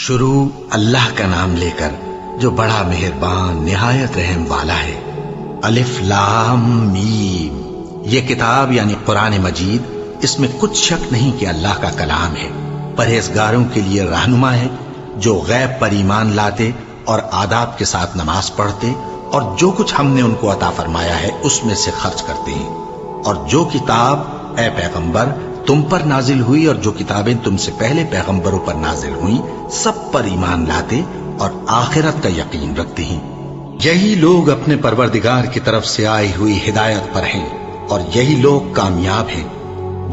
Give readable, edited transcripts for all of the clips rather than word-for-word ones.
شروع اللہ کا نام لے کر جو بڑا مہربان نہایت رحم والا ہے۔ الف لام میم، یہ کتاب یعنی قرآن مجید، اس میں کچھ شک نہیں کہ اللہ کا کلام ہے، پرہیزگاروں کے لیے رہنما ہے، جو غیب پر ایمان لاتے اور آداب کے ساتھ نماز پڑھتے اور جو کچھ ہم نے ان کو عطا فرمایا ہے اس میں سے خرچ کرتے ہیں، اور جو کتاب اے پیغمبر تم پر نازل ہوئی اور جو کتابیں تم سے پہلے پیغمبروں پر نازل ہوئیں سب پر ایمان لاتے اور آخرت کا یقین رکھتے ہیں۔ یہی لوگ اپنے پروردگار کی طرف سے آئی ہوئی ہدایت پر ہیں اور یہی لوگ کامیاب ہیں۔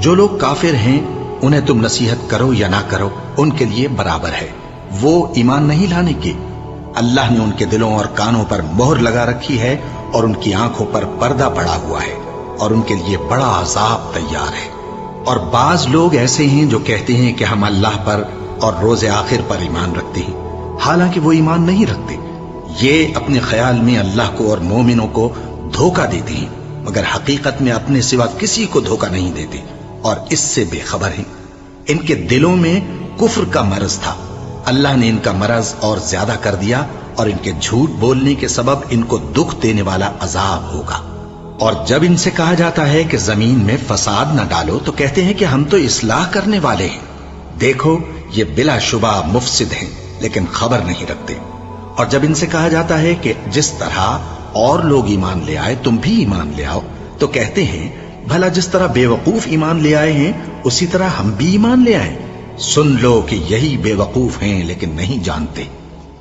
جو لوگ کافر ہیں انہیں تم نصیحت کرو یا نہ کرو ان کے لیے برابر ہے، وہ ایمان نہیں لانے کے۔ اللہ نے ان کے دلوں اور کانوں پر مہر لگا رکھی ہے اور ان کی آنکھوں پر پردہ پڑا ہوا ہے اور ان کے لیے بڑا عذاب تیار ہے۔ اور بعض لوگ ایسے ہیں جو کہتے ہیں کہ ہم اللہ پر اور روز آخر پر ایمان رکھتے ہیں، حالانکہ وہ ایمان نہیں رکھتے۔ یہ اپنے خیال میں اللہ کو اور مومنوں کو دھوکہ دیتے ہیں، مگر حقیقت میں اپنے سوا کسی کو دھوکہ نہیں دیتے اور اس سے بے خبر ہیں۔ ان کے دلوں میں کفر کا مرض تھا، اللہ نے ان کا مرض اور زیادہ کر دیا اور ان کے جھوٹ بولنے کے سبب ان کو دکھ دینے والا عذاب ہوگا۔ اور جب ان سے کہا جاتا ہے کہ زمین میں فساد نہ ڈالو تو کہتے ہیں کہ ہم تو اصلاح کرنے والے ہیں۔ دیکھو یہ بلا شبہ مفسد ہیں لیکن خبر نہیں رکھتے۔ اور جب ان سے کہا جاتا ہے کہ جس طرح اور لوگ ایمان لے آئے تم بھی ایمان لے آؤ تو کہتے ہیں بھلا جس طرح بے وقوف ایمان لے آئے ہیں اسی طرح ہم بھی ایمان لے آئیں۔ سن لو کہ یہی بے وقوف ہیں لیکن نہیں جانتے۔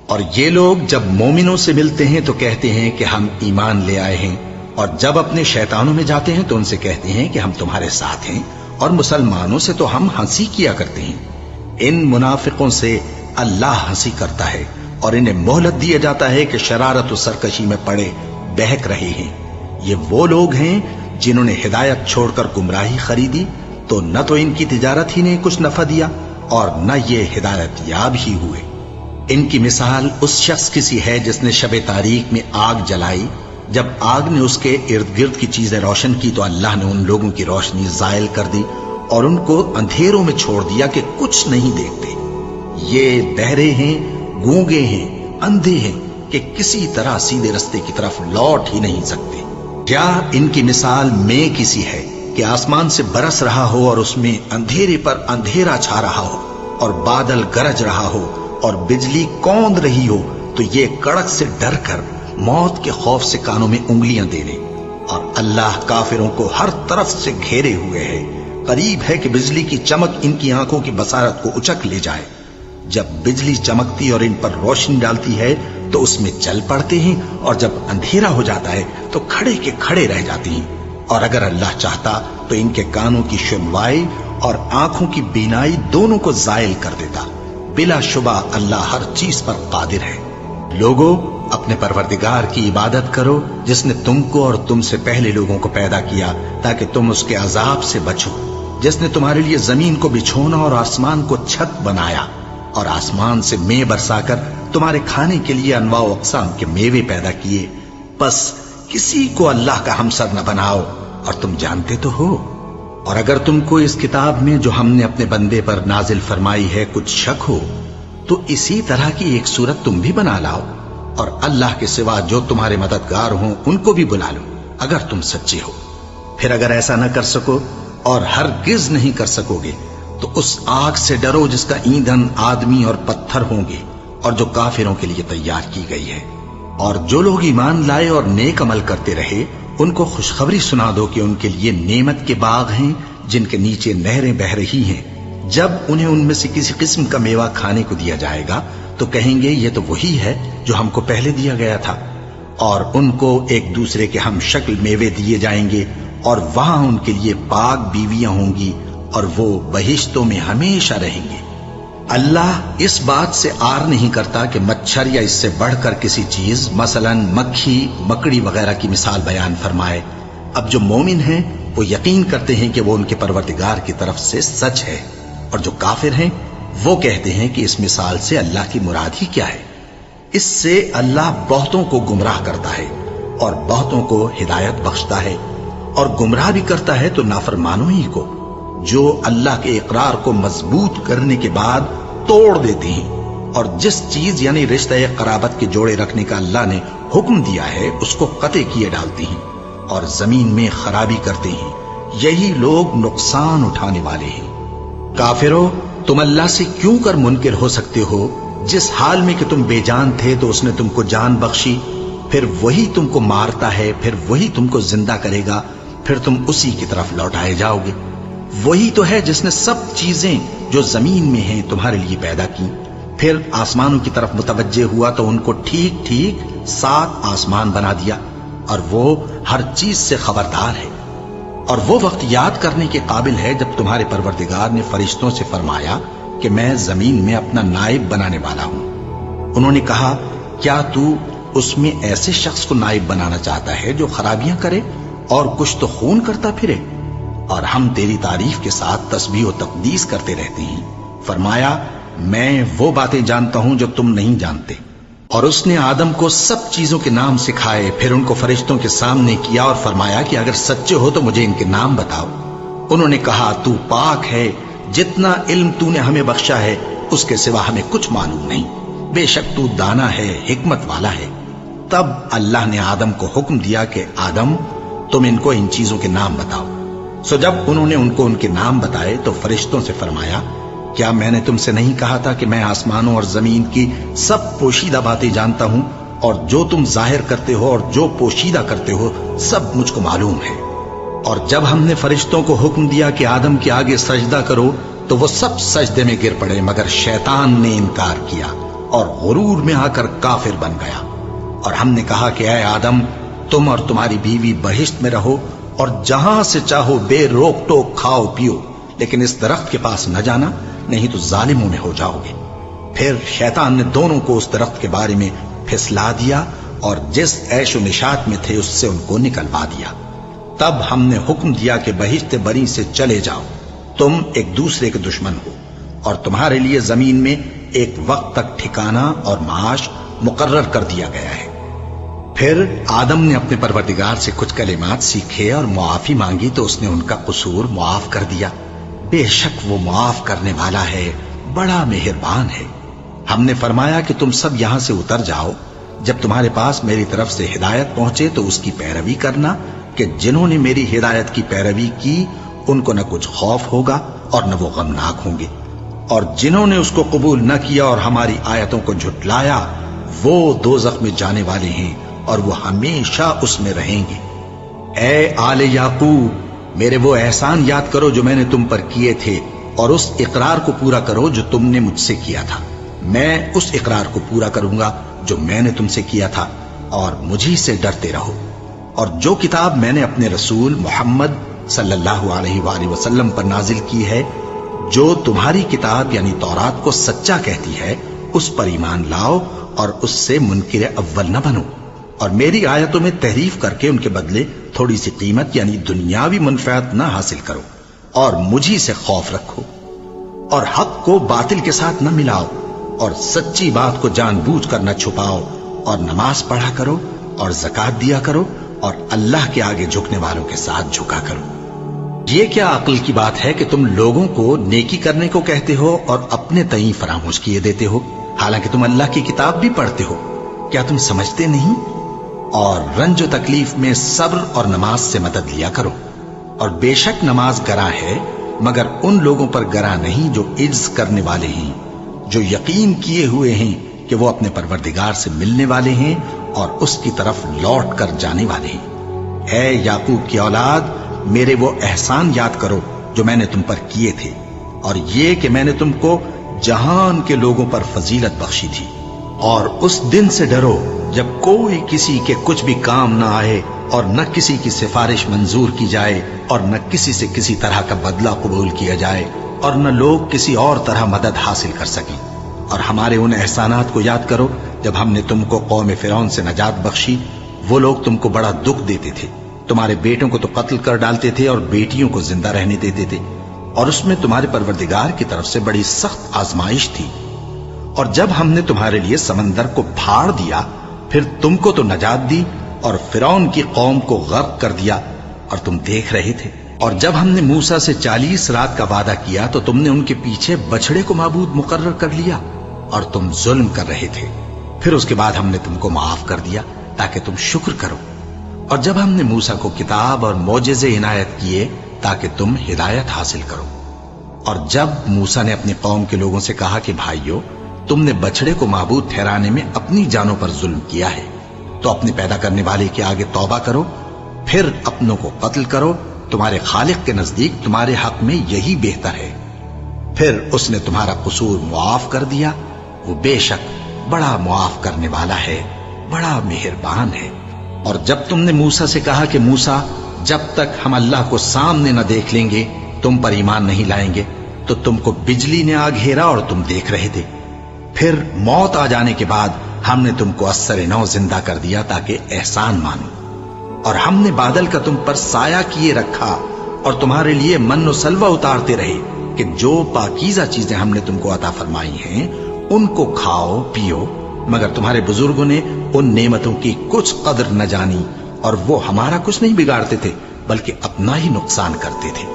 اور یہ لوگ جب مومنوں سے ملتے ہیں تو کہتے ہیں کہ ہم ایمان لے آئے ہیں، اور جب اپنے شیطانوں میں جاتے ہیں تو ان سے کہتے ہیں کہ ہم تمہارے ساتھ ہیں، اور مسلمانوں سے تو ہم ہنسی کیا کرتے ہیں۔ ان منافقوں سے اللہ ہنسی کرتا ہے اور انہیں مہلت دیا جاتا ہے کہ شرارت و سرکشی میں پڑے بہک رہے ہیں۔ یہ وہ لوگ ہیں جنہوں نے ہدایت چھوڑ کر گمراہی خریدی، تو نہ تو ان کی تجارت ہی نے کچھ نفع دیا اور نہ یہ ہدایت یاب ہی ہوئے۔ ان کی مثال اس شخص کی سی ہے جس نے شب تاریک میں آگ جلائی، جب آگ نے اس کے ارد گرد کی چیزیں روشن کی تو اللہ نے ان لوگوں کی روشنی زائل کر دی اور ان کو اندھیروں میں چھوڑ دیا کہ کچھ نہیں دیکھتے۔ یہ بہرے ہیں، گونگے ہیں، اندھے ہیں کہ کسی طرح سیدھے رستے کی طرف لوٹ ہی نہیں سکتے۔ کیا ان کی مثال میں کسی ہے کہ آسمان سے برس رہا ہو اور اس میں اندھیرے پر اندھیرا چھا رہا ہو اور بادل گرج رہا ہو اور بجلی کوند رہی ہو تو یہ کڑک سے ڈر کر موت کے خوف سے کانوں میں انگلیاں دے لے۔ اور اللہ کافروں کو ہر طرف سے گھیرے ہوئے ہے، قریب ہے کہ بجلی کی چمک ان کی آنکھوں کی بصارت کو اچک لے جائے۔ جب بجلی چمکتی اور ان پر روشنی ڈالتی ہے تو اس میں چل پڑتے ہیں، اور جب اندھیرا ہو جاتا ہے تو کھڑے کے کھڑے رہ جاتے ہیں۔ اور اگر اللہ چاہتا تو ان کے کانوں کی سنوائی اور آنکھوں کی بینائی دونوں کو زائل کر دیتا۔ بلا شبہ اللہ ہر چیز پر قادر ہے۔ لوگوں، اپنے پروردگار کی عبادت کرو جس نے تم کو اور تم سے پہلے لوگوں کو پیدا کیا تاکہ تم اس کے عذاب سے بچو، جس نے تمہارے لیے زمین کو بچھونا اور آسمان کو چھت بنایا اور آسمان سے مے برسا کر تمہارے کھانے کے لیے انواع و اقسام کے میوے پیدا کیے۔ بس کسی کو اللہ کا ہمسر نہ بناؤ، اور تم جانتے تو ہو۔ اور اگر تم کو اس کتاب میں جو ہم نے اپنے بندے پر نازل فرمائی ہے کچھ شک ہو تو اسی طرح کی ایک صورت تم بھی بنا لاؤ، اور اللہ کے سوا جو تمہارے مددگار ہوں ان کو بھی بلا لو اگر تم سچے ہو۔ پھر اگر ایسا نہ کر سکو اور ہرگز نہیں کر سکو گے تو اس آگ سے ڈرو جس کا ایندھن آدمی اور پتھر ہوں گے اور جو کافروں کے لیے تیار کی گئی ہے۔ اور جو لوگ ایمان لائے اور نیک عمل کرتے رہے ان کو خوشخبری سنا دو کہ ان کے لیے نعمت کے باغ ہیں جن کے نیچے نہریں بہہ رہی ہیں۔ جب انہیں ان میں سے کسی قسم کا میوہ کھانے کو دیا جائے گا تو کہیں گے یہ تو وہی ہے جو ہم کو پہلے دیا گیا تھا، اور ان کو ایک دوسرے کے ہم شکل میوے دیے جائیں گے، اور وہاں ان کے لیے پاک بیویاں ہوں گی اور وہ بہشتوں میں ہمیشہ رہیں گے۔ اللہ اس بات سے آر نہیں کرتا کہ مچھر یا اس سے بڑھ کر کسی چیز مثلا مکھی، مکڑی وغیرہ کی مثال بیان فرمائے۔ اب جو مومن ہیں وہ یقین کرتے ہیں کہ وہ ان کے پروردگار کی طرف سے سچ ہے، اور جو کافر ہیں وہ کہتے ہیں کہ اس مثال سے اللہ کی مراد ہی کیا ہے۔ اس سے اللہ بہتوں کو گمراہ کرتا ہے اور بہتوں کو ہدایت بخشتا ہے، اور گمراہ بھی کرتا ہے تو نافرمانوں ہی کو، جو اللہ کے اقرار کو مضبوط کرنے کے بعد توڑ دیتے ہیں اور جس چیز یعنی رشتہ قرابت کے جوڑے رکھنے کا اللہ نے حکم دیا ہے اس کو قطع کیے ڈالتی ہیں اور زمین میں خرابی کرتے ہیں، یہی لوگ نقصان اٹھانے والے ہیں۔ کافرو، تم اللہ سے کیوں کر منکر ہو سکتے ہو؟ جس حال میں کہ تم بے جان تھے تو اس نے تم کو جان بخشی، پھر وہی تم کو مارتا ہے، پھر وہی تم کو زندہ کرے گا، پھر تم اسی کی طرف لوٹائے جاؤ گے۔ وہی تو ہے جس نے سب چیزیں جو زمین میں ہیں تمہارے لیے پیدا کی، پھر آسمانوں کی طرف متوجہ ہوا تو ان کو ٹھیک ٹھیک 7 آسمان بنا دیا، اور وہ ہر چیز سے خبردار ہے۔ اور وہ وقت یاد کرنے کے قابل ہے جب تمہارے پروردگار نے فرشتوں سے فرمایا کہ میں زمین میں اپنا نائب بنانے والا ہوں۔ انہوں نے کہا، کیا تو اس میں ایسے شخص کو نائب بنانا چاہتا ہے جو خرابیاں کرے اور کچھ تو خون کرتا پھرے؟ اور ہم تیری تعریف کے ساتھ تسبیح و تقدیس کرتے رہتے ہیں۔ فرمایا، میں وہ باتیں جانتا ہوں جو تم نہیں جانتے۔ اور اس نے آدم کو سب چیزوں کے نام سکھائے، پھر ان کو فرشتوں کے سامنے کیا اور فرمایا کہ اگر سچے ہو تو مجھے ان کے نام بتاؤ۔ انہوں نے کہا، تو پاک ہے، جتنا علم تو نے ہمیں بخشا ہے اس کے سوا ہمیں کچھ معلوم نہیں، بے شک تو دانا ہے، حکمت والا ہے۔ تب اللہ نے آدم کو حکم دیا کہ آدم، تم ان کو ان چیزوں کے نام بتاؤ۔ سو جب انہوں نے ان کو ان کے نام بتائے تو فرشتوں سے فرمایا، کیا میں نے تم سے نہیں کہا تھا کہ میں آسمانوں اور زمین کی سب پوشیدہ باتیں جانتا ہوں، اور جو تم ظاہر کرتے ہو اور جو پوشیدہ کرتے ہو سب مجھ کو معلوم ہے۔ اور جب ہم نے فرشتوں کو حکم دیا کہ آدم کے آگے سجدہ کرو تو وہ سب سجدے میں گر پڑے، مگر شیطان نے انکار کیا اور غرور میں آ کر کافر بن گیا۔ اور ہم نے کہا کہ اے آدم، تم اور تمہاری بیوی بہشت میں رہو اور جہاں سے چاہو بے روک ٹوک کھاؤ پیو، لیکن اس درخت کے پاس نہ جانا، نہیں تو ظالموں میں ہو جاؤ گے۔ پھر شیطان نے دونوں کو اس درخت کے بارے میں پھسلا دیا اور جس عیش و نشاط میں تھے اس سے ان کو نکلوا دیا۔ تب ہم نے حکم دیا کہ بہشت بری سے چلے جاؤ، تم ایک دوسرے کے دشمن ہو، اور تمہارے لیے زمین میں ایک وقت تک ٹھکانہ اور معاش مقرر کر دیا گیا ہے۔ پھر آدم نے اپنے پروردگار سے کچھ کلمات سیکھے اور معافی مانگی تو اس نے ان کا قصور معاف کر دیا۔ بے شک وہ معاف کرنے والا ہے، بڑا مہربان ہے۔ ہم نے فرمایا کہ تم سب یہاں سے اتر جاؤ، جب تمہارے پاس میری طرف سے ہدایت پہنچے تو اس کی پیروی کرنا، کہ جنہوں نے میری ہدایت کی پیروی کی ان کو نہ کچھ خوف ہوگا اور نہ وہ غمناک ہوں گے، اور جنہوں نے اس کو قبول نہ کیا اور ہماری آیتوں کو جھٹلایا وہ دوزخ میں جانے والے ہیں اور وہ ہمیشہ اس میں رہیں گے۔ اے آل یعقوب، میرے وہ احسان یاد کرو جو میں نے تم پر کیے تھے، اور اس اقرار کو پورا کرو جو تم نے مجھ سے کیا تھا۔ میں اس اقرار کو پورا کروں گا جو میں نے تم سے کیا تھا، اور مجھی سے ڈرتے رہو۔ اور جو کتاب میں نے اپنے رسول محمد صلی اللہ علیہ وآلہ وسلم پر نازل کی ہے، جو تمہاری کتاب یعنی تورات کو سچا کہتی ہے، اس پر ایمان لاؤ اور اس سے منکر اول نہ بنو، اور میری آیتوں میں تحریف کر کے ان کے بدلے تھوڑی سی قیمت یعنی دنیاوی منفعت نہ حاصل کرو، اور مجھی سے خوف رکھو، اور حق کو باطل کے ساتھ نہ ملاؤ، اور سچی بات کو جان بوجھ کر نہ چھپاؤ، اور نماز پڑھا کرو اور زکوٰۃ دیا کرو، اور اللہ کے آگے جھکنے والوں کے ساتھ جھکا کرو۔ یہ کیا عقل کی بات ہے کہ تم لوگوں کو نیکی کرنے کو کہتے ہو اور اپنے تئیں فراموش کیے دیتے ہو، حالانکہ تم اللہ کی کتاب بھی پڑھتے ہو؟ کیا تم سمجھتے نہیں؟ اور رنج و تکلیف میں صبر اور نماز سے مدد لیا کرو، اور بے شک نماز گراں ہے، مگر ان لوگوں پر گراں نہیں جو عجز کرنے والے ہیں، جو یقین کیے ہوئے ہیں کہ وہ اپنے پروردگار سے ملنے والے ہیں اور اس کی طرف لوٹ کر جانے والے ہیں۔ اے یعقوب کی اولاد، میرے وہ احسان یاد کرو جو میں نے تم پر کیے تھے، اور یہ کہ میں نے تم کو جہان کے لوگوں پر فضیلت بخشی تھی۔ اور اس دن سے ڈرو جب کوئی کسی کے کچھ بھی کام نہ آئے، اور نہ کسی کی سفارش منظور کی جائے، اور نہ کسی سے کسی طرح کا بدلہ قبول کیا جائے، اور نہ لوگ کسی اور طرح مدد حاصل کر سکیں۔ اور ہمارے ان احسانات کو یاد کرو جب ہم نے تم کو قوم فرعون سے نجات بخشی۔ وہ لوگ تم کو بڑا دکھ دیتے تھے، تمہارے بیٹوں کو تو قتل کر ڈالتے تھے اور بیٹیوں کو زندہ رہنے دیتے تھے، اور اس میں تمہارے پروردگار کی طرف سے بڑی سخت آزمائش تھی۔ اور جب ہم نے تمہارے لیے سمندر کو پھاڑ دیا، پھر تم کو تو نجات دی اور فرعون کی قوم کو غرق کر دیا، اور تم دیکھ رہے تھے۔ اور جب ہم نے موسیٰ سے 40 رات کا وعدہ کیا تو تم نے ان کے پیچھے بچڑے کو معبود مقرر کر لیا، اور تم ظلم کر رہے تھے، پھر اس کے بعد ہم نے تم کو معاف کر دیا تاکہ تم شکر کرو، اور جب ہم نے موسیٰ کو کتاب اور معجزے عنایت کیے تاکہ تم ہدایت حاصل کرو۔ اور جب موسیٰ نے اپنی قوم کے لوگوں سے کہا کہ بھائیو، تم نے بچڑے کو معبود ٹھہرانے میں اپنی جانوں پر ظلم کیا ہے، تو اپنے پیدا کرنے والے کے آگے توبہ کرو، پھر اپنوں کو قتل کرو، تمہارے خالق کے نزدیک تمہارے حق میں یہی بہتر ہے۔ پھر اس نے تمہارا قصور معاف کر دیا، وہ بے شک بڑا معاف کرنے والا ہے، بڑا مہربان ہے۔ اور جب تم نے موسیٰ سے کہا کہ موسیٰ، جب تک ہم اللہ کو سامنے نہ دیکھ لیں گے تم پر ایمان نہیں لائیں گے، تو تم کو بجلی نے آ گھیرا اور تم دیکھ رہے تھے، پھر موت آ جانے کے بعد ہم نے تم کو اثر نو زندہ کر دیا تاکہ احسان مانو، اور ہم نے بادل کا تم پر سایہ کیے رکھا اور تمہارے لیے من و سلوہ اتارتے رہے کہ جو پاکیزہ چیزیں ہم نے تم کو عطا فرمائی ہیں ان کو کھاؤ پیو، مگر تمہارے بزرگوں نے ان نعمتوں کی کچھ قدر نہ جانی، اور وہ ہمارا کچھ نہیں بگاڑتے تھے بلکہ اپنا ہی نقصان کرتے تھے۔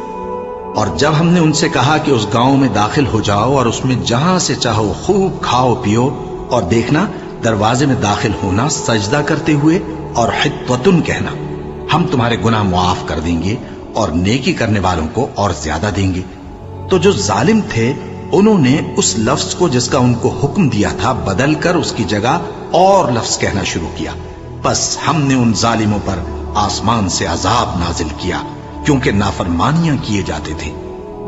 اور جب ہم نے ان سے کہا کہ اس گاؤں میں داخل ہو جاؤ اور اس میں جہاں سے چاہو خوب کھاؤ پیو، اور دیکھنا دروازے میں داخل ہونا سجدہ کرتے ہوئے اور حطوتن کہنا، ہم تمہارے گناہ معاف کر دیں گے اور نیکی کرنے والوں کو اور زیادہ دیں گے، تو جو ظالم تھے انہوں نے اس لفظ کو جس کا ان کو حکم دیا تھا بدل کر اس کی جگہ اور لفظ کہنا شروع کیا، بس ہم نے ان ظالموں پر آسمان سے عذاب نازل کیا کیونکہ نافرمانیاں کیے جاتے تھے۔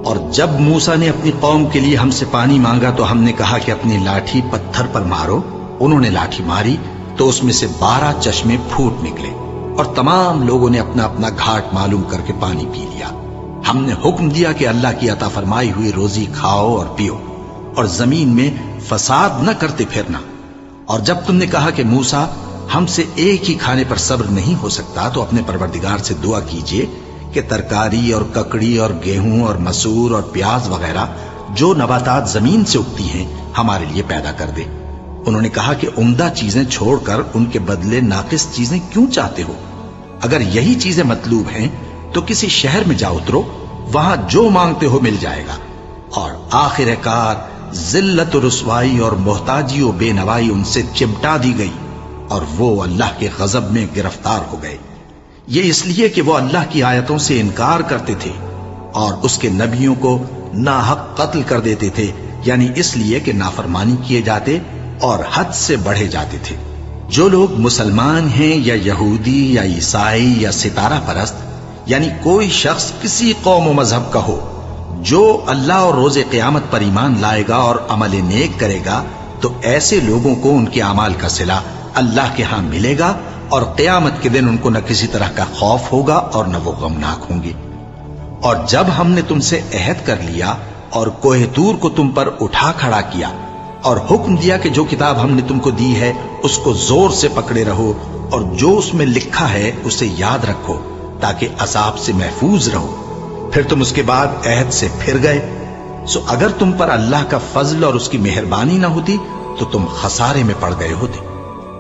اور جب موسیٰ نے اپنی قوم کے لیے ہم سے پانی مانگا تو ہم نے کہا کہ اپنی لاٹھی پتھر پر مارو، انہوں نے لاٹھی ماری تو اس میں سے 12 چشمے پھوٹ نکلے، اور تمام لوگوں نے اپنا اپنا گھاٹ معلوم کر کے پانی پی لیا۔ ہم نے حکم دیا کہ اللہ کی عطا فرمائی ہوئی روزی کھاؤ اور پیو، اور زمین میں فساد نہ کرتے پھرنا۔ اور جب تم نے کہا کہ موسیٰ، ہم سے ایک ہی کھانے پر صبر نہیں ہو سکتا، تو اپنے پروردگار سے دعا کیجئے کہ ترکاری اور ککڑی اور گیہوں اور مسور اور پیاز وغیرہ جو نباتات زمین سے اگتی ہیں ہمارے لیے پیدا کر دے۔ انہوں نے کہا کہ عمدہ چیزیں چھوڑ کر ان کے بدلے ناقص چیزیں کیوں چاہتے ہو؟ اگر یہی چیزیں مطلوب ہیں تو کسی شہر میں جا اترو، وہاں جو مانگتے ہو مل جائے گا۔ اور آخر کار ذلت و رسوائی اور محتاجی و بے نوائی ان سے چمٹا دی گئی، اور وہ اللہ کے غضب میں گرفتار ہو گئے، یہ اس لیے کہ وہ اللہ کی آیتوں سے انکار کرتے تھے اور اس کے نبیوں کو ناحق قتل کر دیتے تھے، یعنی اس لیے کہ نافرمانی کیے جاتے اور حد سے بڑھے جاتے تھے۔ جو لوگ مسلمان ہیں یا یہودی یا عیسائی یا ستارہ پرست، یعنی کوئی شخص کسی قوم و مذہب کا ہو، جو اللہ اور روز قیامت پر ایمان لائے گا اور عمل نیک کرے گا، تو ایسے لوگوں کو ان کے اعمال کا صلہ اللہ کے ہاں ملے گا، اور قیامت کے دن ان کو نہ کسی طرح کا خوف ہوگا اور نہ وہ غمناک ہوں گے۔ اور جب ہم نے تم سے عہد کر لیا اور کوہ طور کو تم پر اٹھا کھڑا کیا اور حکم دیا کہ جو کتاب ہم نے تم کو دی ہے اس کو زور سے پکڑے رہو، اور جو اس میں لکھا ہے اسے یاد رکھو تاکہ عذاب سے محفوظ رہو، پھر تم اس کے بعد عہد سے پھر گئے، سو اگر تم پر اللہ کا فضل اور اس کی مہربانی نہ ہوتی تو تم خسارے میں پڑ گئے ہوتے۔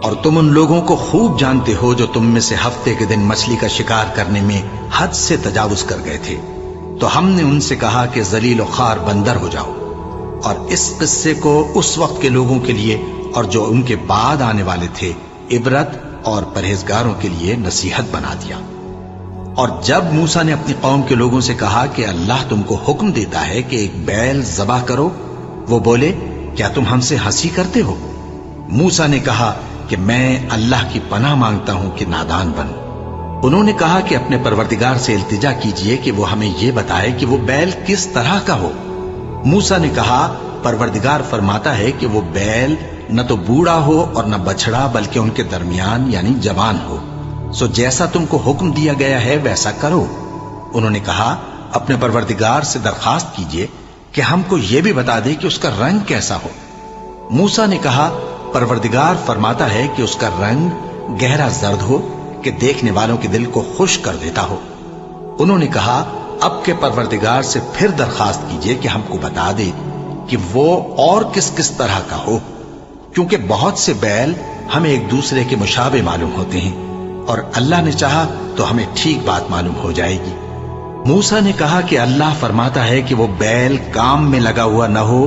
اور تم ان لوگوں کو خوب جانتے ہو جو تم میں سے ہفتے کے دن مچھلی کا شکار کرنے میں حد سے تجاوز کر گئے تھے، تو ہم نے ان سے کہا کہ ذلیل و خوار بندر ہو جاؤ، اور اس قصے کو اس وقت کے لوگوں کے لیے اور جو ان کے بعد آنے والے تھے عبرت اور پرہیزگاروں کے لیے نصیحت بنا دیا۔ اور جب موسیٰ نے اپنی قوم کے لوگوں سے کہا کہ اللہ تم کو حکم دیتا ہے کہ ایک بیل ذبح کرو، وہ بولے کیا تم ہم سے ہنسی کرتے ہو؟ موسیٰ نے کہا کہ میں اللہ کی پناہ مانگتا ہوں کہ نادان بنوں۔ انہوں نے کہا کہ اپنے پروردگار سے التجا کیجئے کہ وہ ہمیں یہ بتائے کہ وہ بیل کس طرح کا ہو۔ موسیٰ نے کہا پروردگار فرماتا ہے کہ وہ بیل نہ تو بوڑھا ہو اور نہ بچڑا بلکہ ان کے درمیان یعنی جوان ہو، سو جیسا تم کو حکم دیا گیا ہے ویسا کرو۔ انہوں نے کہا اپنے پروردگار سے درخواست کیجئے کہ ہم کو یہ بھی بتا دے کہ اس کا رنگ کیسا ہو۔ موسیٰ نے کہا پروردگار فرماتا ہے کہ اس کا رنگ گہرا زرد ہو کہ دیکھنے والوں کے دل کو خوش کر دیتا ہو۔ انہوں نے کہا اب کے پروردگار سے پھر درخواست کیجئے کہ ہم کو بتا دے کہ وہ اور کس کس طرح کا ہو، کیونکہ بہت سے بیل ہمیں ایک دوسرے کے مشابہ معلوم ہوتے ہیں، اور اللہ نے چاہا تو ہمیں ٹھیک بات معلوم ہو جائے گی۔ موسیٰ نے کہا کہ اللہ فرماتا ہے کہ وہ بیل کام میں لگا ہوا نہ ہو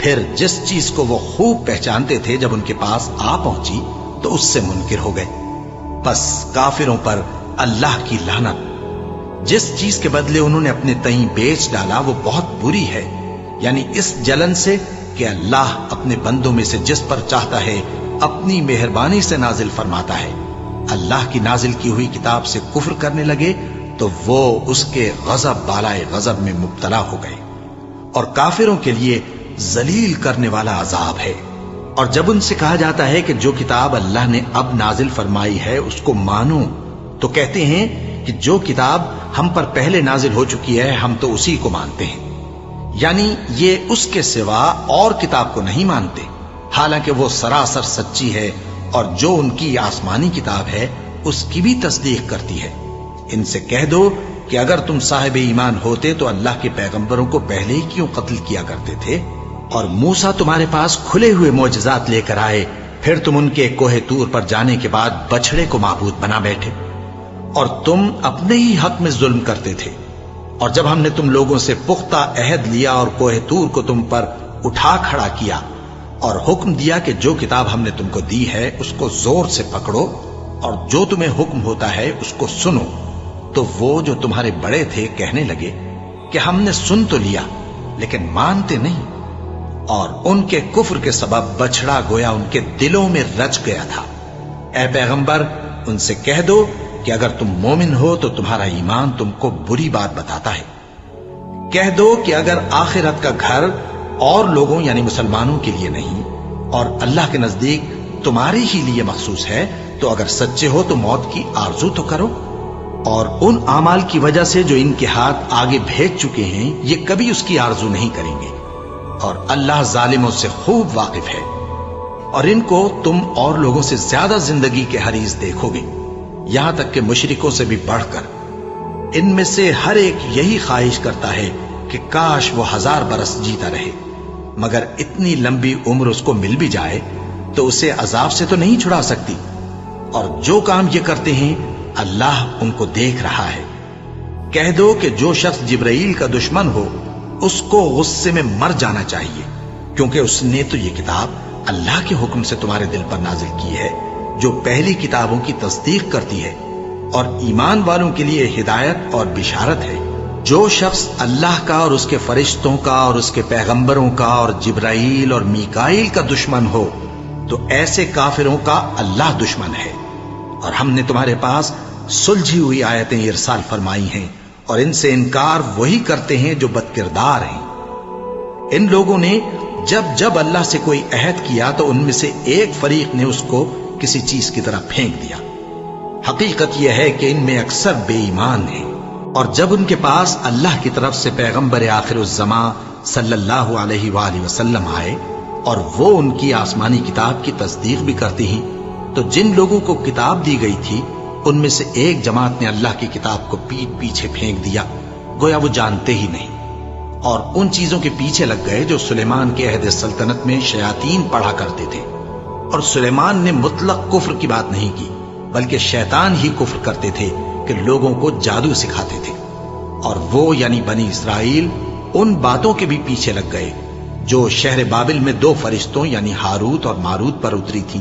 پھر جس چیز کو وہ خوب پہچانتے تھے جب ان کے پاس آ پہنچی تو اس سے منکر ہو گئے۔ بس کافروں پر اللہ کی لعنت۔ جس چیز کے بدلے انہوں نے اپنے تئیں بیچ ڈالا وہ بہت بری ہے، یعنی اس جلن سے کہ اللہ اپنے بندوں میں سے جس پر چاہتا ہے اپنی مہربانی سے نازل فرماتا ہے۔ اللہ کی نازل کی ہوئی کتاب سے کفر کرنے لگے تو وہ اس کے غضب بالائے غضب میں مبتلا ہو گئے، اور کافروں کے لیے ذلیل کرنے والا عذاب ہے۔ اور جب ان سے کہا جاتا ہے کہ جو کتاب اللہ نے اب نازل فرمائی ہے اس کو مانو، تو کہتے ہیں کہ جو کتاب ہم پر پہلے نازل ہو چکی ہے ہم تو اسی کو مانتے ہیں، یعنی یہ اس کے سوا اور کتاب کو نہیں مانتے، حالانکہ وہ سراسر سچی ہے، اور جو ان کی آسمانی کتاب ہے اس کی بھی تصدیق کرتی ہے۔ ان سے کہہ دو کہ اگر تم صاحب ایمان ہوتے تو اللہ کے پیغمبروں کو پہلے ہی کیوں قتل کیا کرتے تھے؟ اور موسیٰ تمہارے پاس کھلے ہوئے معجزات لے کر آئے، پھر تم ان کے کوہ طور پر جانے کے بعد بچڑے کو معبود بنا بیٹھے، اور تم اپنے ہی حق میں ظلم کرتے تھے۔ اور جب ہم نے تم لوگوں سے پختہ عہد لیا اور کوہ طور کو تم پر اٹھا کھڑا کیا اور حکم دیا کہ جو کتاب ہم نے تم کو دی ہے اس کو زور سے پکڑو اور جو تمہیں حکم ہوتا ہے اس کو سنو، تو وہ جو تمہارے بڑے تھے کہنے لگے کہ ہم نے سن تو لیا لیکن مانتے نہیں، اور ان کے کفر کے سبب بچڑا گویا ان کے دلوں میں رچ گیا تھا۔ اے پیغمبر ان سے کہہ دو کہ اگر تم مومن ہو تو تمہارا ایمان تم کو بری بات بتاتا ہے۔ کہہ دو کہ اگر آخرت کا گھر اور لوگوں یعنی مسلمانوں کے لیے نہیں اور اللہ کے نزدیک تمہارے ہی لیے مخصوص ہے تو اگر سچے ہو تو موت کی آرزو تو کرو، اور ان اعمال کی وجہ سے جو ان کے ہاتھ آگے بھیج چکے ہیں یہ کبھی اس کی آرزو نہیں کریں گے، اور اللہ ظالموں سے خوب واقف ہے۔ اور ان کو تم اور لوگوں سے زیادہ زندگی کے حریص دیکھو گے، یہاں تک کہ مشرکوں سے بھی بڑھ کر۔ ان میں سے ہر ایک یہی خواہش کرتا ہے کہ کاش وہ 1000 برس جیتا رہے، مگر اتنی لمبی عمر اس کو مل بھی جائے تو اسے عذاب سے تو نہیں چھڑا سکتی، اور جو کام یہ کرتے ہیں اللہ ان کو دیکھ رہا ہے۔ کہہ دو کہ جو شخص جبرائیل کا دشمن ہو اس کو غصے میں مر جانا چاہیے، کیونکہ اس نے تو یہ کتاب اللہ کے حکم سے تمہارے دل پر نازل کی ہے جو پہلی کتابوں کی تصدیق کرتی ہے، اور ایمان والوں کے لیے ہدایت اور بشارت ہے۔ جو شخص اللہ کا اور اس کے فرشتوں کا اور اس کے پیغمبروں کا اور جبرائیل اور میکائیل کا دشمن ہو تو ایسے کافروں کا اللہ دشمن ہے۔ اور ہم نے تمہارے پاس سلجھی ہوئی آیتیں ارسال فرمائی ہیں، اور ان سے انکار وہی کرتے ہیں جو بد کردار ہیں۔ ان لوگوں نے جب جب اللہ سے کوئی عہد کیا تو ان میں سے ایک فریق نے اس کو کسی چیز کی طرح پھینک دیا۔ حقیقت یہ ہے کہ ان میں اکثر بے ایمان ہیں، اور جب ان کے پاس اللہ کی طرف سے پیغمبر آخر الزمان صلی اللہ علیہ وآلہ وسلم آئے اور وہ ان کی آسمانی کتاب کی تصدیق بھی کرتے ہیں، تو جن لوگوں کو کتاب دی گئی تھی ان میں سے ایک جماعت نے اللہ کی کتاب کو پیٹ پیچھے پھینک دیا، گویا وہ جانتے ہی نہیں، اور ان چیزوں کے پیچھے لگ گئے جو سلیمان کے عہد سلطنت میں شیاطین پڑھا کرتے تھے۔ اور سلیمان نے مطلق کفر کی بات نہیں کی، بلکہ شیطان ہی کفر کرتے تھے کہ لوگوں کو جادو سکھاتے تھے، اور وہ یعنی بنی اسرائیل ان باتوں کے بھی پیچھے لگ گئے جو شہر بابل میں 2 فرشتوں یعنی ہاروت اور ماروت پر اتری تھی،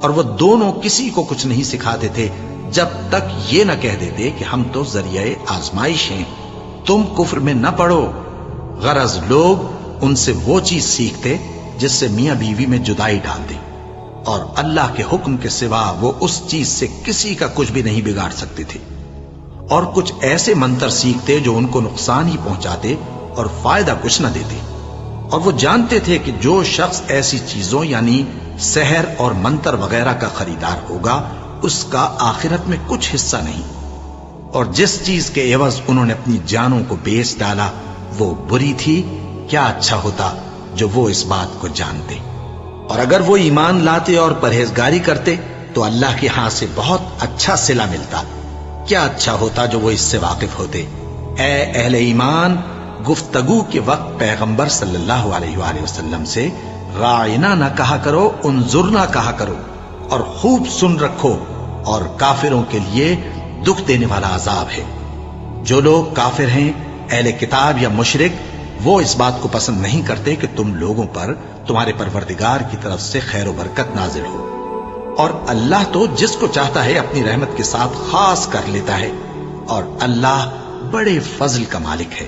اور وہ دونوں کسی کو کچھ نہیں سکھاتے تھے جب تک یہ نہ کہہ دیتے کہ ہم تو ذریعہ آزمائش ہیں، تم کفر میں نہ پڑو۔ غرض لوگ ان سے وہ چیز سیکھتے جس سے میاں بیوی میں جدائی ڈال دے، اور اللہ کے حکم کے سوا وہ اس چیز سے کسی کا کچھ بھی نہیں بگاڑ سکتے تھے، اور کچھ ایسے منتر سیکھتے جو ان کو نقصان ہی پہنچاتے اور فائدہ کچھ نہ دیتے، اور وہ جانتے تھے کہ جو شخص ایسی چیزوں یعنی سحر اور منتر وغیرہ کا خریدار ہوگا اس کا آخرت میں کچھ حصہ نہیں، اور جس چیز کے عوض انہوں نے اپنی جانوں کو بیچ ڈالا وہ بری تھی، کیا اچھا ہوتا جو وہ اس بات کو جانتے۔ اور اگر وہ ایمان لاتے اور پرہیزگاری کرتے تو اللہ کے ہاں سے بہت اچھا صلہ ملتا، کیا اچھا ہوتا جو وہ اس سے واقف ہوتے۔ اے اہل ایمان، گفتگو کے وقت پیغمبر صلی اللہ علیہ وآلہ وسلم سے راعنا نہ کہا کرو، انظرنا کہا کرو، اور خوب سن رکھو، اور کافروں کے لیے دکھ دینے والا عذاب ہے۔ جو لوگ کافر ہیں، اہل کتاب یا مشرک، وہ اس بات کو پسند نہیں کرتے کہ تم لوگوں پر تمہارے پروردگار کی طرف سے خیر و برکت نازل ہو، اور اللہ تو جس کو چاہتا ہے اپنی رحمت کے ساتھ خاص کر لیتا ہے، اور اللہ بڑے فضل کا مالک ہے۔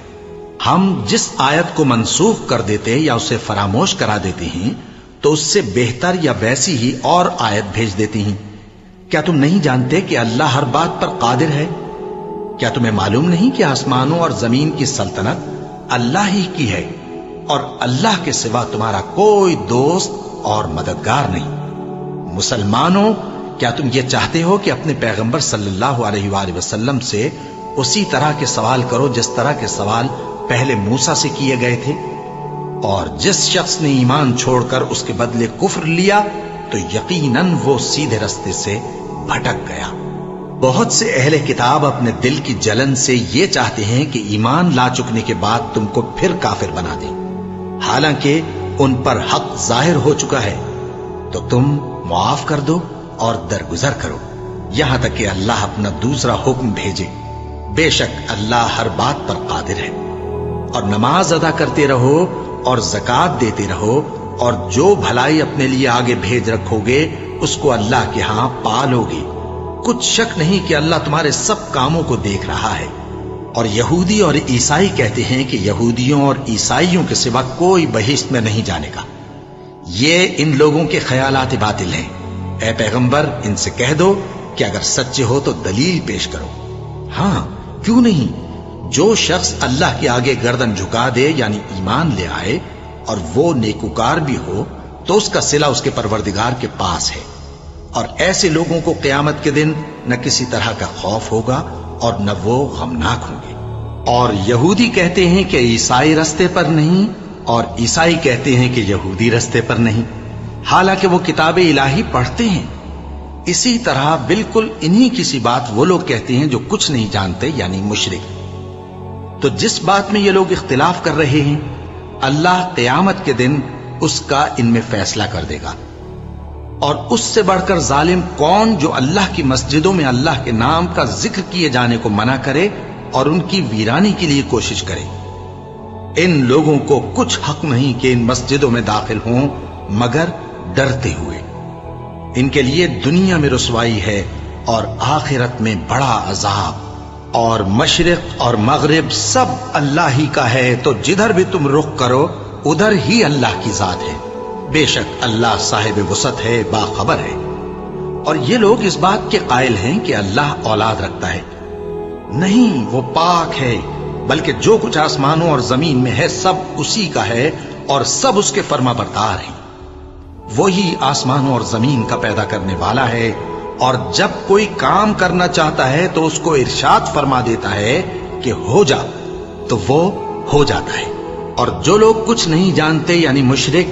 ہم جس آیت کو منسوخ کر دیتے یا اسے فراموش کرا دیتے ہیں تو اس سے بہتر یا ویسی ہی اور آیت بھیج دیتی ہیں۔ کیا تم نہیں جانتے کہ اللہ ہر بات پر قادر ہے؟ کیا تمہیں معلوم نہیں کہ آسمانوں اور زمین کی سلطنت اللہ ہی کی ہے، اور اللہ کے سوا تمہارا کوئی دوست اور مددگار نہیں؟ مسلمانوں، کیا تم یہ چاہتے ہو کہ اپنے پیغمبر صلی اللہ علیہ وآلہ وسلم سے اسی طرح کے سوال کرو جس طرح کے سوال پہلے موسیٰ سے کیے گئے تھے؟ اور جس شخص نے ایمان چھوڑ کر اس کے بدلے کفر لیا تو یقیناً وہ سیدھے رستے سے بھٹک گیا۔ بہت سے اہل کتاب اپنے دل کی جلن سے یہ چاہتے ہیں کہ ایمان لا چکنے کے بعد تم کو پھر کافر بنا دیں، حالانکہ ان پر حق ظاہر ہو چکا ہے۔ تو تم معاف کر دو اور درگزر کرو یہاں تک کہ اللہ اپنا دوسرا حکم بھیجے۔ بے شک اللہ ہر بات پر قادر ہے۔ اور نماز ادا کرتے رہو اور زکوٰۃ دیتے رہو، اور جو بھلائی اپنے لیے آگے بھیج رکھو گے اس کو اللہ کے ہاں پالو گے۔ کچھ شک نہیں کہ اللہ تمہارے سب کاموں کو دیکھ رہا ہے۔ اور یہودی اور عیسائی کہتے ہیں کہ یہودیوں اور عیسائیوں کے سوا کوئی بہشت میں نہیں جانے گا۔ یہ ان لوگوں کے خیالات باطل ہیں۔ اے پیغمبر، ان سے کہہ دو کہ اگر سچے ہو تو دلیل پیش کرو۔ ہاں، کیوں نہیں؟ جو شخص اللہ کے آگے گردن جھکا دے یعنی ایمان لے آئے اور وہ نیکوکار بھی ہو تو اس کا صلہ اس کے پروردگار کے پاس ہے، اور ایسے لوگوں کو قیامت کے دن نہ کسی طرح کا خوف ہوگا اور نہ وہ غمناک ہوں گے۔ اور یہودی کہتے ہیں کہ عیسائی رستے پر نہیں، اور عیسائی کہتے ہیں کہ یہودی رستے پر نہیں، حالانکہ وہ کتاب الہی پڑھتے ہیں۔ اسی طرح بالکل انہی کسی بات وہ لوگ کہتے ہیں جو کچھ نہیں جانتے یعنی مشرک۔ تو جس بات میں یہ لوگ اختلاف کر رہے ہیں اللہ قیامت کے دن اس کا ان میں فیصلہ کر دے گا۔ اور اس سے بڑھ کر ظالم کون جو اللہ کی مسجدوں میں اللہ کے نام کا ذکر کیے جانے کو منع کرے اور ان کی ویرانی کے لیے کوشش کرے۔ ان لوگوں کو کچھ حق نہیں کہ ان مسجدوں میں داخل ہوں مگر ڈرتے ہوئے۔ ان کے لیے دنیا میں رسوائی ہے اور آخرت میں بڑا عذاب۔ اور مشرق اور مغرب سب اللہ ہی کا ہے، تو جدھر بھی تم رخ کرو ادھر ہی اللہ کی ذات ہے۔ بے شک اللہ صاحب وسعت ہے، باخبر ہے۔ اور یہ لوگ اس بات کے قائل ہیں کہ اللہ اولاد رکھتا ہے۔ نہیں، وہ پاک ہے، بلکہ جو کچھ آسمانوں اور زمین میں ہے سب اسی کا ہے اور سب اس کے فرما بردار ہیں۔ وہی آسمانوں اور زمین کا پیدا کرنے والا ہے، اور جب کوئی کام کرنا چاہتا ہے تو اس کو ارشاد فرما دیتا ہے کہ ہو جا، تو وہ ہو جاتا ہے۔ اور جو لوگ کچھ نہیں جانتے یعنی مشرک،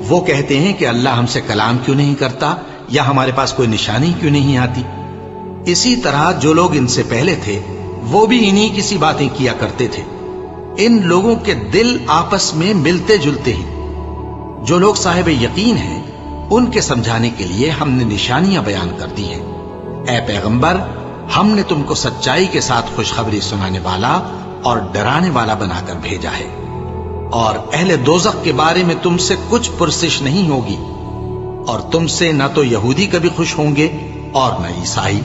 وہ کہتے ہیں کہ اللہ ہم سے کلام کیوں نہیں کرتا یا ہمارے پاس کوئی نشانی کیوں نہیں آتی۔ اسی طرح جو لوگ ان سے پہلے تھے وہ بھی انہی کسی باتیں کیا کرتے تھے۔ ان لوگوں کے دل آپس میں ملتے جلتے ہیں۔ جو لوگ صاحب یقین ہیں ان کے سمجھانے کے لیے ہم نے نشانیاں بیان کر دی ہیں۔ اے پیغمبر، ہم نے تم کو سچائی کے ساتھ خوشخبری سنانے والا اور ڈرانے والا بنا کر بھیجا ہے، اور اہل دوزخ کے بارے میں تم سے کچھ پرسش نہیں ہوگی، اور تم سے نہ تو یہودی کبھی خوش ہوں گے اور نہ عیسائی،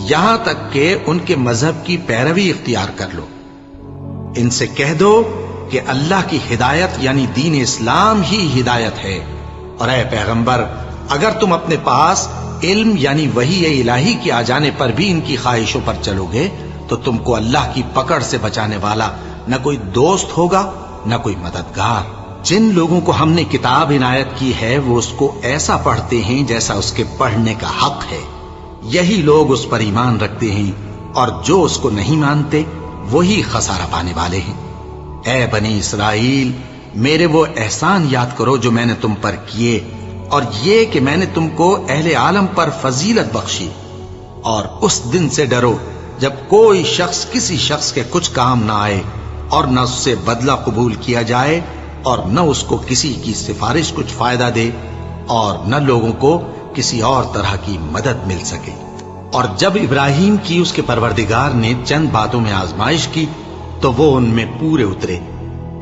یہاں تک کہ ان کے مذہب کی پیروی اختیار کر لو۔ ان سے کہہ دو کہ اللہ کی ہدایت یعنی دین اسلام ہی ہدایت ہے، اور اے پیغمبر، اگر تم اپنے پاس علم یعنی وحی الہی کے آ جانے پر بھی ان کی خواہشوں پر چلو گے تو تم کو اللہ کی پکڑ سے بچانے والا نہ کوئی دوست ہوگا نہ کوئی مددگار۔ جن لوگوں کو ہم نے کتاب عنایت کی ہے وہ اس کو ایسا پڑھتے ہیں جیسا اس کے پڑھنے کا حق ہے، یہی لوگ اس پر ایمان رکھتے ہیں، اور جو اس کو نہیں مانتے وہی خسارہ پانے والے ہیں۔ اے بنی اسرائیل، میرے وہ احسان یاد کرو جو میں نے تم پر کیے، اور یہ کہ میں نے تم کو اہل عالم پر فضیلت بخشی، اور اس دن سے ڈرو جب کوئی شخص کسی شخص کے کچھ کام نہ آئے اور نہ اس سے بدلہ قبول کیا جائے، اور نہ اس کو کسی کی سفارش کچھ فائدہ دے، اور نہ لوگوں کو کسی اور طرح کی مدد مل سکے۔ اور جب ابراہیم کی اس کے پروردگار نے چند باتوں میں آزمائش کی تو وہ ان میں پورے اترے،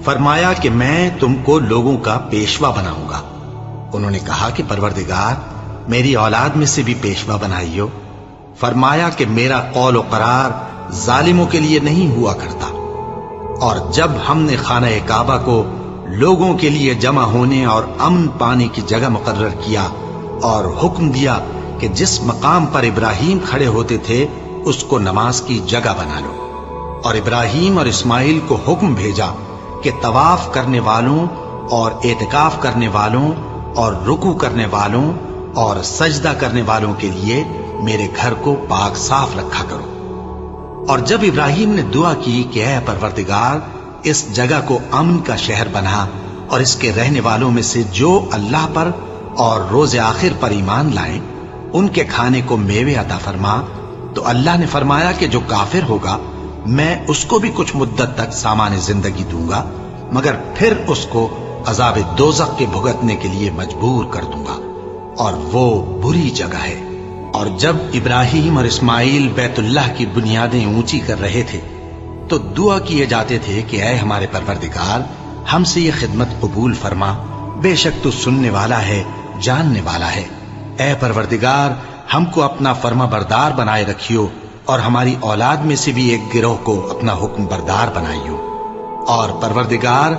فرمایا کہ میں تم کو لوگوں کا پیشوا بناؤں گا۔ انہوں نے کہا کہ پروردگار میری اولاد میں سے بھی پیشوا بنائیو۔ فرمایا کہ میرا قول و قرار ظالموں کے لیے نہیں ہوا کرتا۔ اور جب ہم نے خانہ کعبہ کو لوگوں کے لیے جمع ہونے اور امن پانے کی جگہ مقرر کیا اور حکم دیا کہ جس مقام پر ابراہیم کھڑے ہوتے تھے اس کو نماز کی جگہ بنا لو، اور ابراہیم اور اسماعیل کو حکم بھیجا کہ طواف کرنے والوں اور اعتکاف کرنے والوں اور رکوع کرنے والوں اور سجدہ کرنے والوں کے لیے میرے گھر کو پاک صاف رکھا کرو۔ اور جب ابراہیم نے دعا کی کہ اے پروردگار اس جگہ کو امن کا شہر بنا، اور اس کے رہنے والوں میں سے جو اللہ پر اور روز آخر پر ایمان لائیں ان کے کھانے کو میوے عطا فرما، تو اللہ نے فرمایا کہ جو کافر ہوگا میں اس کو بھی کچھ مدت تک سامان زندگی دوں گا، مگر پھر اس کو عذاب دوزخ کے بھگتنے کے لیے مجبور کر دوں گا، اور وہ بری جگہ ہے۔ اور جب ابراہیم اور اسماعیل بیت اللہ کی بنیادیں اونچی کر رہے تھے تو دعا کیے جاتے تھے کہ اے ہمارے پروردگار ہم سے یہ خدمت قبول فرما، بے شک تو سننے والا ہے، جاننے والا ہے۔ اے پروردگار ہم کو اپنا فرما بردار بنائے رکھیو، اور ہماری اولاد میں سے بھی ایک گروہ کو اپنا حکم بردار بنائیو۔ اور پروردگار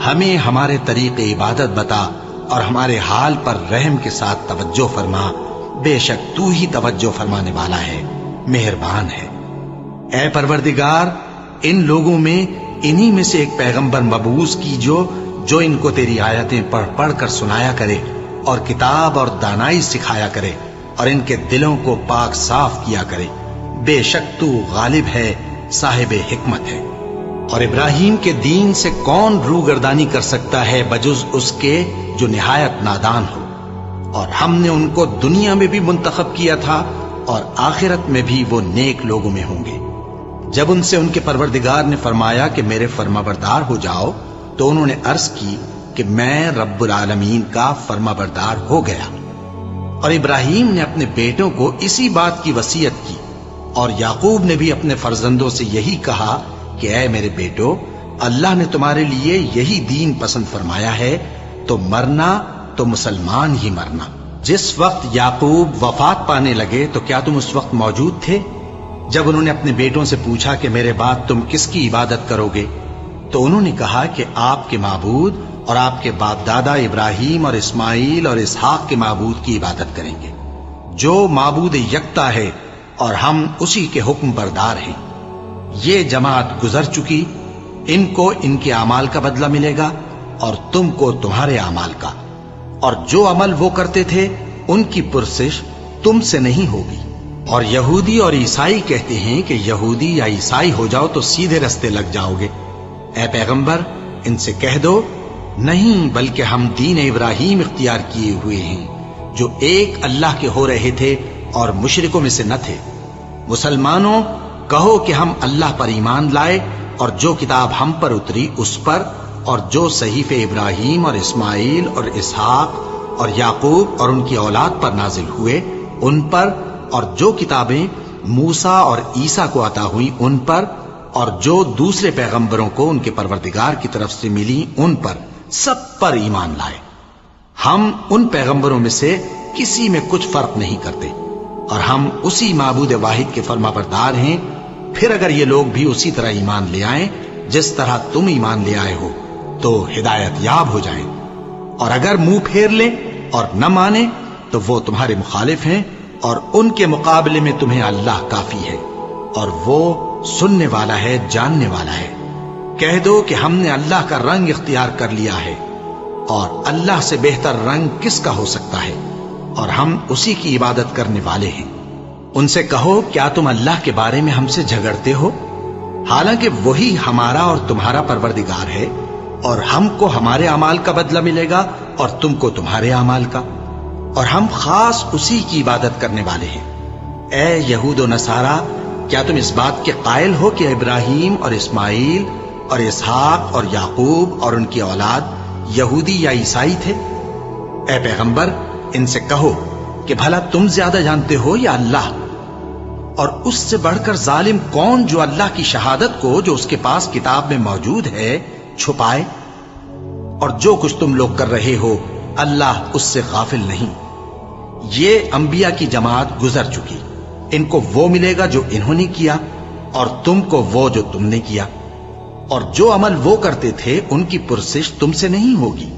ہمیں ہمارے طریق عبادت بتا، اور ہمارے حال پر رحم کے ساتھ توجہ فرما، بے شک تو ہی توجہ فرمانے والا ہے، مہربان ہے۔ اے پروردگار ان لوگوں میں انہی میں سے ایک پیغمبر مبعوث کیجو جو ان کو تیری آیتیں پڑھ پڑھ کر سنایا کرے اور کتاب اور دانائی سکھایا کرے اور ان کے دلوں کو پاک صاف کیا کرے، بے شک تو غالب ہے، صاحب حکمت ہے۔ اور ابراہیم کے دین سے کون روگردانی کر سکتا ہے بجز اس کے جو نہایت نادان ہو؟ اور ہم نے ان کو دنیا میں بھی منتخب کیا تھا اور آخرت میں بھی وہ نیک لوگوں میں ہوں گے۔ جب ان سے ان کے پروردگار نے فرمایا کہ میرے فرما بردار ہو جاؤ تو انہوں نے عرض کی کہ میں رب العالمین کا فرما بردار ہو گیا۔ اور ابراہیم نے اپنے بیٹوں کو اسی بات کی وصیت کی، اور یعقوب نے بھی اپنے فرزندوں سے یہی کہا کہ اے میرے بیٹو، اللہ نے تمہارے لیے یہی دین پسند فرمایا ہے، تو مرنا تو مسلمان ہی مرنا۔ جس وقت یعقوب وفات پانے لگے تو کیا تم اس وقت موجود تھے جب انہوں نے اپنے بیٹوں سے پوچھا کہ میرے بعد تم کس کی عبادت کرو گے؟ تو انہوں نے کہا کہ آپ کے معبود اور آپ کے باپ دادا ابراہیم اور اسماعیل اور اسحاق کے معبود کی عبادت کریں گے، جو معبود یکتا ہے اور ہم اسی کے حکم بردار ہیں۔ یہ جماعت گزر چکی، ان کو ان کے اعمال کا بدلہ ملے گا اور تم کو تمہارے اعمال کا، اور جو عمل وہ کرتے تھے ان کی پرسش تم سے نہیں ہوگی۔ اور یہودی اور عیسائی کہتے ہیں کہ یہودی یا عیسائی ہو جاؤ تو سیدھے رستے لگ جاؤ گے۔ اے پیغمبر ان سے کہہ دو نہیں، بلکہ ہم دین ابراہیم اختیار کیے ہوئے ہیں جو ایک اللہ کے ہو رہے تھے اور مشرکوں میں سے نہ تھے۔ مسلمانوں کہو کہ ہم اللہ پر ایمان لائے اور جو کتاب ہم پر اتری اس پر، اور جو صحیفے ابراہیم اور اسماعیل اور اسحاق اور یعقوب اور ان کی اولاد پر نازل ہوئے ان پر، اور جو کتابیں موسیٰ اور عیسیٰ کو عطا ہوئیں ان پر، اور جو دوسرے پیغمبروں کو ان کے پروردگار کی طرف سے ملی ان پر، سب پر ایمان لائے۔ ہم ان پیغمبروں میں سے کسی میں کچھ فرق نہیں کرتے، اور ہم اسی معبود واحد کے فرما بردار ہیں۔ پھر اگر یہ لوگ بھی اسی طرح ایمان لے آئیں جس طرح تم ایمان لے آئے ہو تو ہدایت یاب ہو جائیں، اور اگر منہ پھیر لیں اور نہ مانیں تو وہ تمہارے مخالف ہیں، اور ان کے مقابلے میں تمہیں اللہ کافی ہے، اور وہ سننے والا ہے، جاننے والا ہے۔ کہہ دو کہ ہم نے اللہ کا رنگ اختیار کر لیا ہے، اور اللہ سے بہتر رنگ کس کا ہو سکتا ہے، اور ہم اسی کی عبادت کرنے والے ہیں۔ ان سے کہو کیا تم اللہ کے بارے میں ہم سے جھگڑتے ہو، حالانکہ وہی ہمارا اور تمہارا پروردگار ہے، اور ہم کو ہمارے اعمال کا بدلہ ملے گا اور تم کو تمہارے اعمال کا، اور ہم خاص اسی کی عبادت کرنے والے ہیں۔ اے یہود و نصارا، کیا تم اس بات کے قائل ہو کہ ابراہیم اور اسماعیل اور اسحاق اور یعقوب اور ان کی اولاد یہودی یا عیسائی تھے؟ اے پیغمبر ان سے کہو کہ بھلا تم زیادہ جانتے ہو یا اللہ؟ اور اس سے بڑھ کر ظالم کون جو اللہ کی شہادت کو جو اس کے پاس کتاب میں موجود ہے چھپائے؟ اور جو کچھ تم لوگ کر رہے ہو اللہ اس سے غافل نہیں۔ یہ انبیاء کی جماعت گزر چکی، ان کو وہ ملے گا جو انہوں نے کیا، اور تم کو وہ جو تم نے کیا، اور جو عمل وہ کرتے تھے ان کی پرسش تم سے نہیں ہوگی۔